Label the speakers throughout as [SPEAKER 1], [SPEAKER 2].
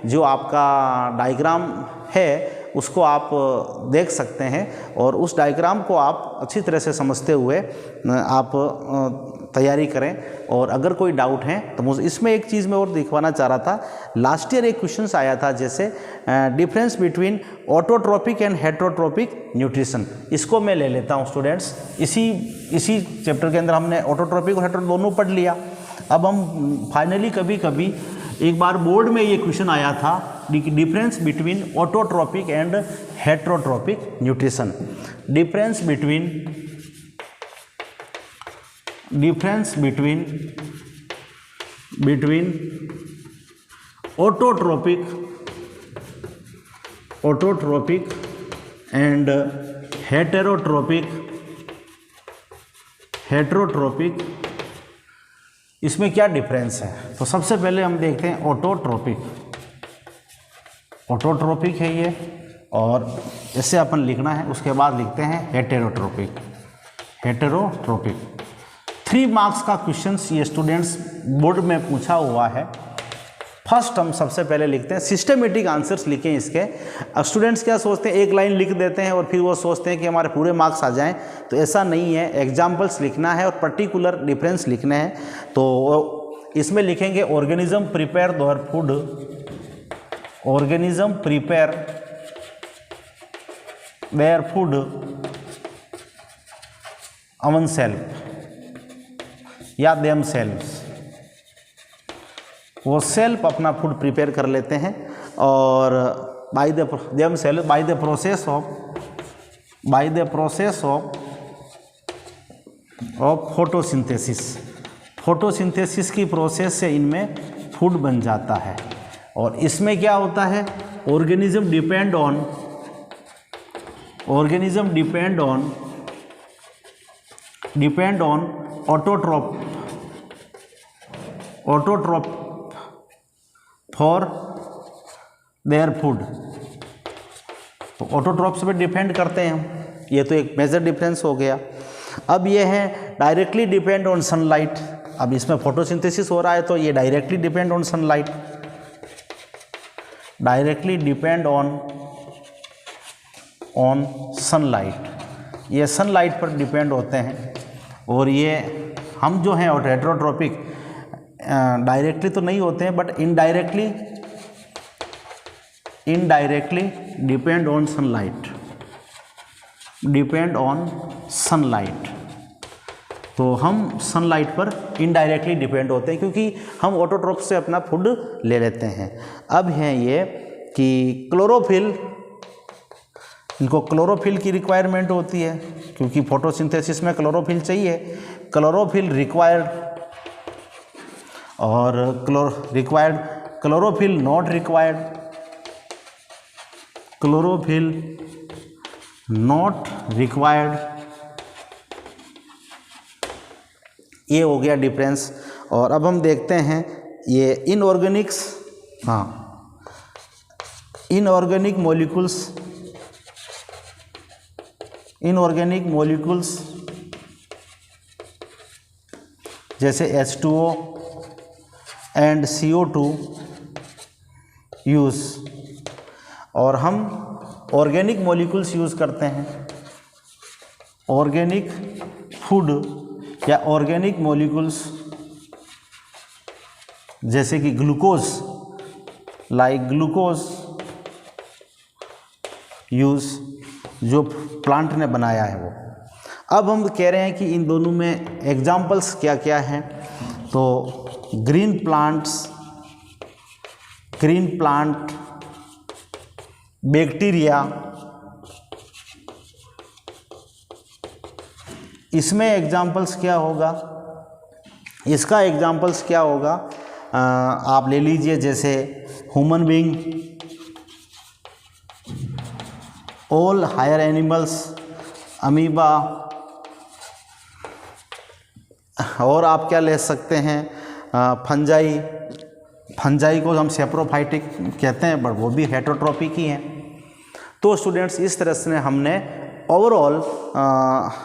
[SPEAKER 1] जो आपका डायग्राम है उसको आप देख सकते हैं और उस डायग्राम को आप अच्छी तरह से समझते हुए आप तैयारी करें। और अगर कोई डाउट है तो मुझे इसमें एक चीज़ मैं और दिखवाना चाह रहा था। लास्ट ईयर एक क्वेश्चन आया था जैसे difference between autotrophic and heterotrophic nutrition, इसको मैं ले लेता हूँ स्टूडेंट्स। इसी चैप्टर के अंदर हमने ऑटोट्रोपिक और हेटेरो दोनों पढ़ लिया। अब हम फाइनली कभी एक बार बोर्ड में ये क्वेश्चन आया था, difference between autotrophic and heterotrophic nutrition. Difference between autotrophic and heterotrophic, इसमें क्या डिफरेंस है। तो सबसे पहले हम देखते हैं ऑटोट्रोपिक है ये, और इससे अपन लिखना है। उसके बाद लिखते हैं हेटेरोट्रोपिक। 3 मार्क्स का क्वेश्चंस ये स्टूडेंट्स बोर्ड में पूछा हुआ है। फर्स्ट हम सबसे पहले लिखते हैं सिस्टमेटिक आंसर्स लिखें इसके। अब स्टूडेंट्स क्या सोचते हैं, एक लाइन लिख देते हैं और फिर वो सोचते हैं कि हमारे पूरे मार्क्स आ जाएं, तो ऐसा नहीं है। एग्जाम्पल्स लिखना है और पर्टिकुलर डिफरेंस लिखने हैं। तो इसमें लिखेंगे organism prepare their food own self या देम सेल्व्स, वो सेल्फ अपना फूड प्रिपेयर कर लेते हैं और by the process of photosynthesis की प्रोसेस से इनमें फूड बन जाता है। और इसमें क्या होता है, organism depend on autotroph for their food. तो ऑटोट्रोप्स पे डिपेंड करते हैं हम, ये तो एक मेजर डिफरेंस हो गया। अब ये है डायरेक्टली डिपेंड ऑन सनलाइट। अब इसमें फोटोसिंथेसिस हो रहा है तो ये डायरेक्टली डिपेंड ऑन सनलाइट, ये सनलाइट पर डिपेंड होते हैं। और ये हम जो हैं हेटेरोट्रोपिक डायरेक्टली तो नहीं होते हैं but indirectly depend on sunlight. तो हम सनलाइट पर इनडायरेक्टली डिपेंड होते हैं क्योंकि हम ऑटोट्रोप से अपना फूड ले लेते हैं। अब है ये कि क्लोरोफिल, इनको क्लोरोफिल की रिक्वायरमेंट होती है क्योंकि फोटोसिंथेसिस में क्लोरोफिल चाहिए। क्लोरोफिल रिक्वायर्ड और क्लोरोफिल नॉट रिक्वायर्ड, ये हो गया डिफरेंस। और अब हम देखते हैं ये इनऑर्गेनिक मॉलिक्यूल्स जैसे H2O एंड CO2 यूज़, और हम ऑर्गेनिक मॉलिक्यूल्स यूज़ करते हैं। ऑर्गेनिक फूड या ऑर्गेनिक मॉलिक्यूल्स जैसे कि ग्लूकोज यूज़ जो प्लांट ने बनाया है वो। अब हम कह रहे हैं कि इन दोनों में एग्जाम्पल्स क्या क्या हैं। तो ग्रीन प्लांट बैक्टीरिया, इसमें एग्जाम्पल्स क्या होगा, इसका एग्जाम्पल्स क्या होगा, आप ले लीजिए जैसे human being, all higher animals, amoeba, और आप क्या ले सकते हैं फंजाई को हम सेप्रोफाइटिक कहते हैं बट वो भी हेटेरोट्रोपिक ही हैं। तो स्टूडेंट्स इस तरह से हमने ओवरऑल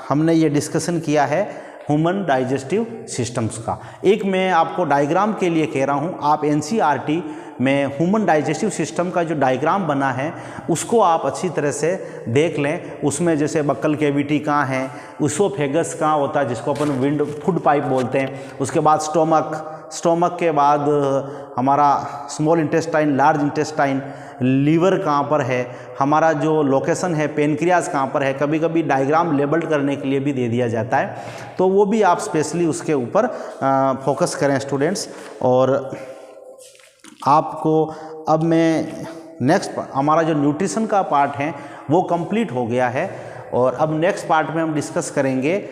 [SPEAKER 1] हमने ये डिस्कशन किया है ह्यूमन डाइजेस्टिव सिस्टम्स का। एक मैं आपको डायग्राम के लिए कह रहा हूँ, आप NCERT में ह्यूमन डाइजेस्टिव सिस्टम का जो डायग्राम बना है उसको आप अच्छी तरह से देख लें। उसमें जैसे बक्कल कैविटी कहाँ है, इसोफेगस कहाँ होता है जिसको अपन विंड फूड पाइप बोलते हैं, उसके बाद स्टोमक के बाद हमारा small intestine, large intestine, liver कहाँ पर है, हमारा जो लोकेशन है पेनक्रियाज कहाँ पर है, कभी कभी डायग्राम लेबल्ड करने के लिए भी दे दिया जाता है, तो वो भी आप स्पेशली उसके ऊपर फोकस करें स्टूडेंट्स। और आपको अब मैं नेक्स्ट हमारा जो न्यूट्रिशन का पार्ट है वो कंप्लीट हो गया है, और अब नेक्स्ट पार्ट में हम डिस्कस करेंगे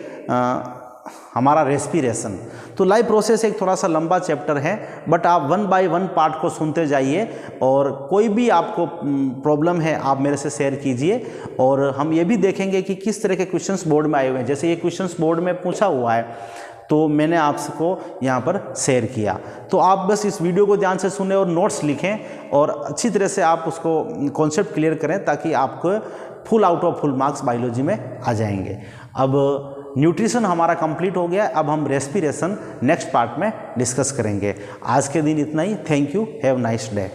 [SPEAKER 1] हमारा रेस्पिरेशन। तो लाइफ प्रोसेस एक थोड़ा सा लंबा चैप्टर है, बट आप 1 बाय 1 पार्ट को सुनते जाइए, और कोई भी आपको प्रॉब्लम है आप मेरे से शेयर कीजिए। और हम ये भी देखेंगे कि किस तरह के क्वेश्चंस बोर्ड में आए हुए हैं, जैसे ये क्वेश्चंस बोर्ड में पूछा हुआ है तो मैंने आपको यहाँ पर शेयर किया। तो आप बस इस वीडियो को ध्यान से सुने और नोट्स लिखें और अच्छी तरह से आप उसको कॉन्सेप्ट क्लियर करें, ताकि आपको full out of full marks biology में आ जाएंगे। अब न्यूट्रिशन हमारा कंप्लीट हो गया, अब हम रेस्पिरेशन नेक्स्ट पार्ट में डिस्कस करेंगे। आज के दिन इतना ही। Thank you, have nice day.